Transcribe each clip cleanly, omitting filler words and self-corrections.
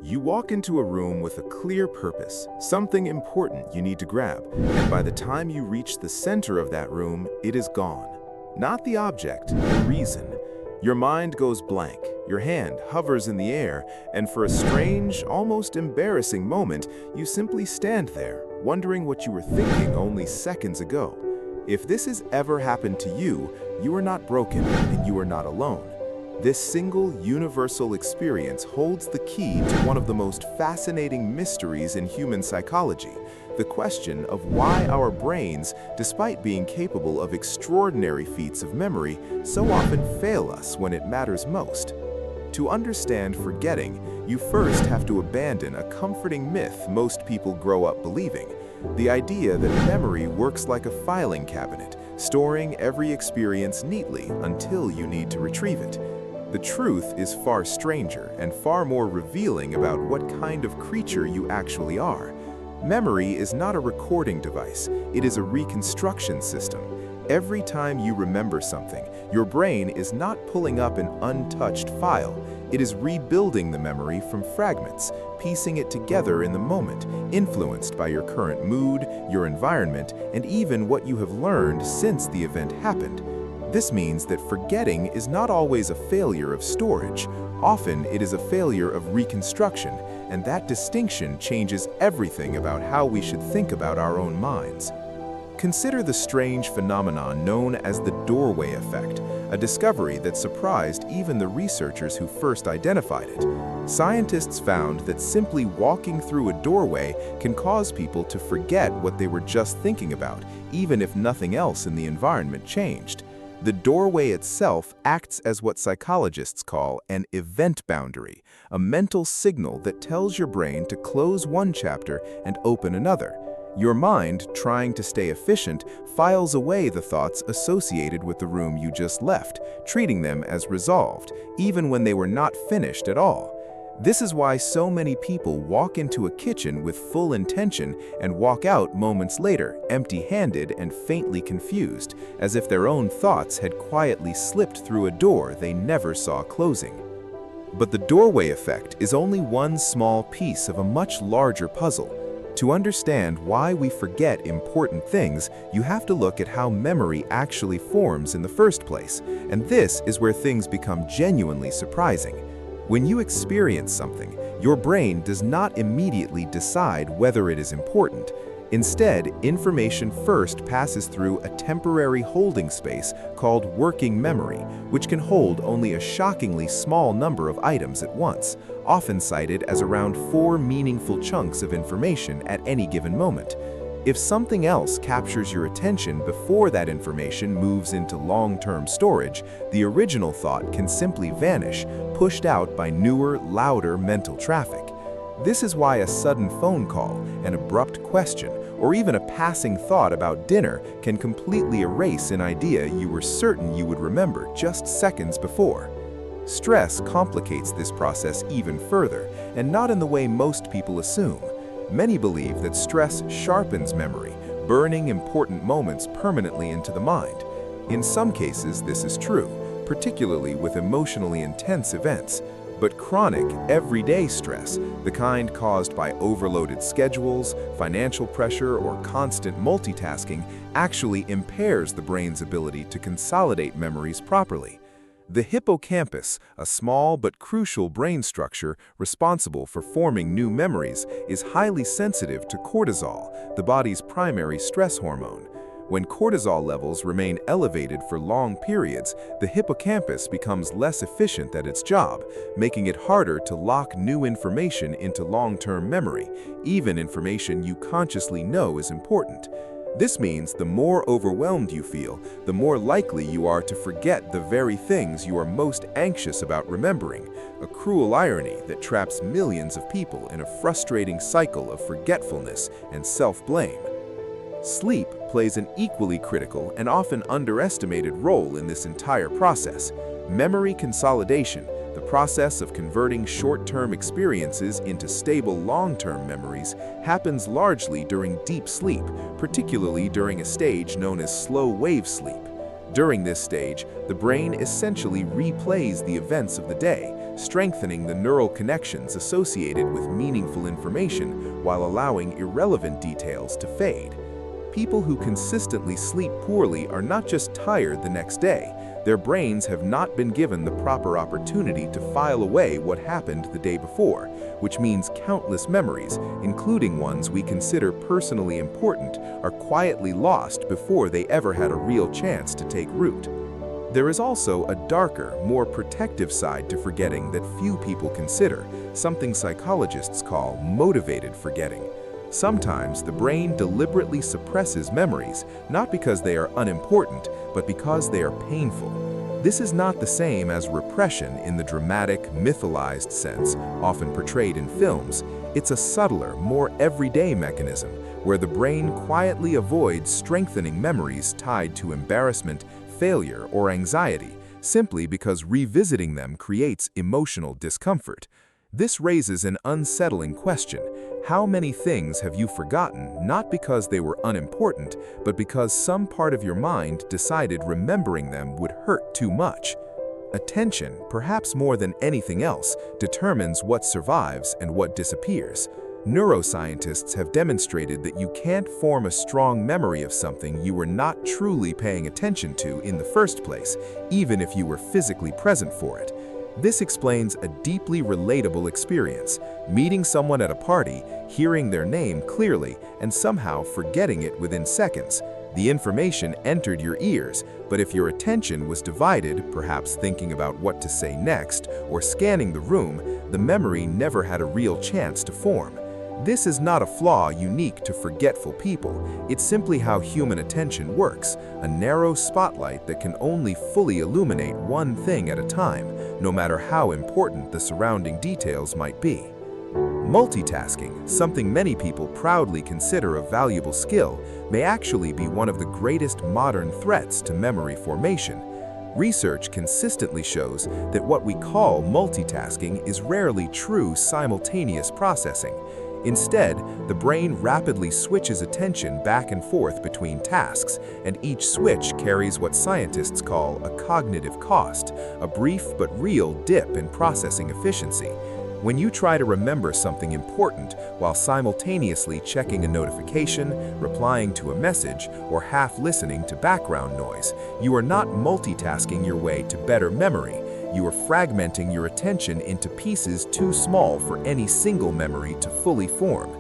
You walk into a room with a clear purpose, something important you need to grab, and by the time you reach the center of that room, it is gone. Not the object, the reason. Your mind goes blank, your hand hovers in the air, and for a strange, almost embarrassing moment, you simply stand there, wondering what you were thinking only seconds ago. If this has ever happened to you, you are not broken and you are not alone. This single, universal experience holds the key to one of the most fascinating mysteries in human psychology, the question of why our brains, despite being capable of extraordinary feats of memory, so often fail us when it matters most. To understand forgetting, you first have to abandon a comforting myth most people grow up believing, the idea that memory works like a filing cabinet, storing every experience neatly until you need to retrieve it. The truth is far stranger and far more revealing about what kind of creature you actually are. Memory is not a recording device, it is a reconstruction system. Every time you remember something, your brain is not pulling up an untouched file. It is rebuilding the memory from fragments, piecing it together in the moment, influenced by your current mood, your environment, and even what you have learned since the event happened. This means that forgetting is not always a failure of storage. Often it is a failure of reconstruction, and that distinction changes everything about how we should think about our own minds. Consider the strange phenomenon known as the doorway effect, a discovery that surprised even the researchers who first identified it. Scientists found that simply walking through a doorway can cause people to forget what they were just thinking about, even if nothing else in the environment changed. The doorway itself acts as what psychologists call an event boundary, a mental signal that tells your brain to close one chapter and open another. Your mind, trying to stay efficient, files away the thoughts associated with the room you just left, treating them as resolved, even when they were not finished at all. This is why so many people walk into a kitchen with full intention and walk out moments later, empty-handed and faintly confused, as if their own thoughts had quietly slipped through a door they never saw closing. But the doorway effect is only one small piece of a much larger puzzle. To understand why we forget important things, you have to look at how memory actually forms in the first place, and this is where things become genuinely surprising. When you experience something, your brain does not immediately decide whether it is important. Instead, information first passes through a temporary holding space called working memory, which can hold only a shockingly small number of items at once, often cited as around 4 meaningful chunks of information at any given moment. If something else captures your attention before that information moves into long-term storage, the original thought can simply vanish, pushed out by newer, louder mental traffic. This is why a sudden phone call, an abrupt question, or even a passing thought about dinner can completely erase an idea you were certain you would remember just seconds before. Stress complicates this process even further, and not in the way most people assume. Many believe that stress sharpens memory, burning important moments permanently into the mind. In some cases, this is true, particularly with emotionally intense events. But chronic, everyday stress, the kind caused by overloaded schedules, financial pressure, or constant multitasking, actually impairs the brain's ability to consolidate memories properly. The hippocampus, a small but crucial brain structure responsible for forming new memories, is highly sensitive to cortisol, the body's primary stress hormone. When cortisol levels remain elevated for long periods, the hippocampus becomes less efficient at its job, making it harder to lock new information into long-term memory, even information you consciously know is important. This means the more overwhelmed you feel, the more likely you are to forget the very things you are most anxious about remembering, a cruel irony that traps millions of people in a frustrating cycle of forgetfulness and self-blame. Sleep plays an equally critical and often underestimated role in this entire process. Memory consolidation, the process of converting short-term experiences into stable long-term memories, happens largely during deep sleep, particularly during a stage known as slow-wave sleep. During this stage, the brain essentially replays the events of the day, strengthening the neural connections associated with meaningful information while allowing irrelevant details to fade. People who consistently sleep poorly are not just tired the next day, their brains have not been given the proper opportunity to file away what happened the day before, which means countless memories, including ones we consider personally important, are quietly lost before they ever had a real chance to take root. There is also a darker, more protective side to forgetting that few people consider, something psychologists call motivated forgetting. Sometimes the brain deliberately suppresses memories, not because they are unimportant, but because they are painful. This is not the same as repression in the dramatic, mythologized sense often portrayed in films. It's a subtler, more everyday mechanism where the brain quietly avoids strengthening memories tied to embarrassment, failure, or anxiety, simply because revisiting them creates emotional discomfort. This raises an unsettling question. How many things have you forgotten not because they were unimportant, but because some part of your mind decided remembering them would hurt too much? Attention, perhaps more than anything else, determines what survives and what disappears. Neuroscientists have demonstrated that you can't form a strong memory of something you were not truly paying attention to in the first place, even if you were physically present for it. This explains a deeply relatable experience, meeting someone at a party, hearing their name clearly, and somehow forgetting it within seconds. The information entered your ears, but if your attention was divided, perhaps thinking about what to say next or scanning the room, the memory never had a real chance to form. This is not a flaw unique to forgetful people. It's simply how human attention works, a narrow spotlight that can only fully illuminate one thing at a time, no matter how important the surrounding details might be. Multitasking, something many people proudly consider a valuable skill, may actually be one of the greatest modern threats to memory formation. Research consistently shows that what we call multitasking is rarely true simultaneous processing. Instead, the brain rapidly switches attention back and forth between tasks, and each switch carries what scientists call a cognitive cost, a brief but real dip in processing efficiency. When you try to remember something important while simultaneously checking a notification, replying to a message, or half listening to background noise, you are not multitasking your way to better memory. You are fragmenting your attention into pieces too small for any single memory to fully form.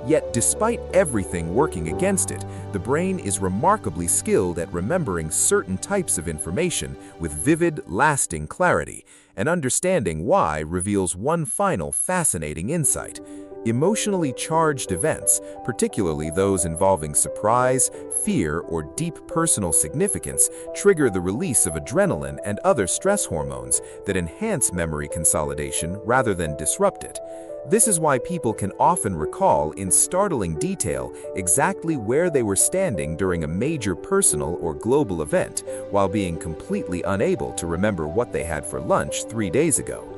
Yet, despite everything working against it, the brain is remarkably skilled at remembering certain types of information with vivid, lasting clarity, and understanding why reveals one final fascinating insight. Emotionally charged events, particularly those involving surprise, fear, or deep personal significance, trigger the release of adrenaline and other stress hormones that enhance memory consolidation rather than disrupt it. This is why people can often recall in startling detail exactly where they were standing during a major personal or global event, while being completely unable to remember what they had for lunch 3 days ago.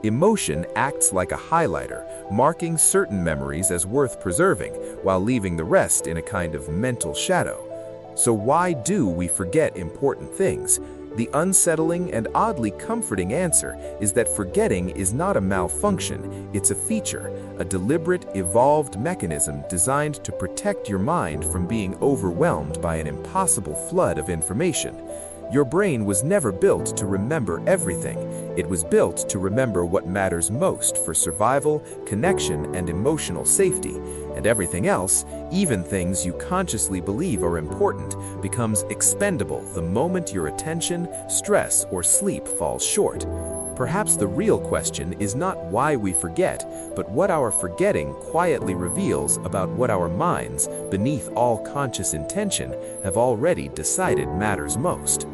Emotion acts like a highlighter, marking certain memories as worth preserving, while leaving the rest in a kind of mental shadow. So why do we forget important things? The unsettling and oddly comforting answer is that forgetting is not a malfunction, it's a feature, a deliberate, evolved mechanism designed to protect your mind from being overwhelmed by an impossible flood of information. Your brain was never built to remember everything. It was built to remember what matters most for survival, connection, and emotional safety. And everything else, even things you consciously believe are important, becomes expendable the moment your attention, stress, or sleep falls short. Perhaps the real question is not why we forget, but what our forgetting quietly reveals about what our minds, beneath all conscious intention, have already decided matters most.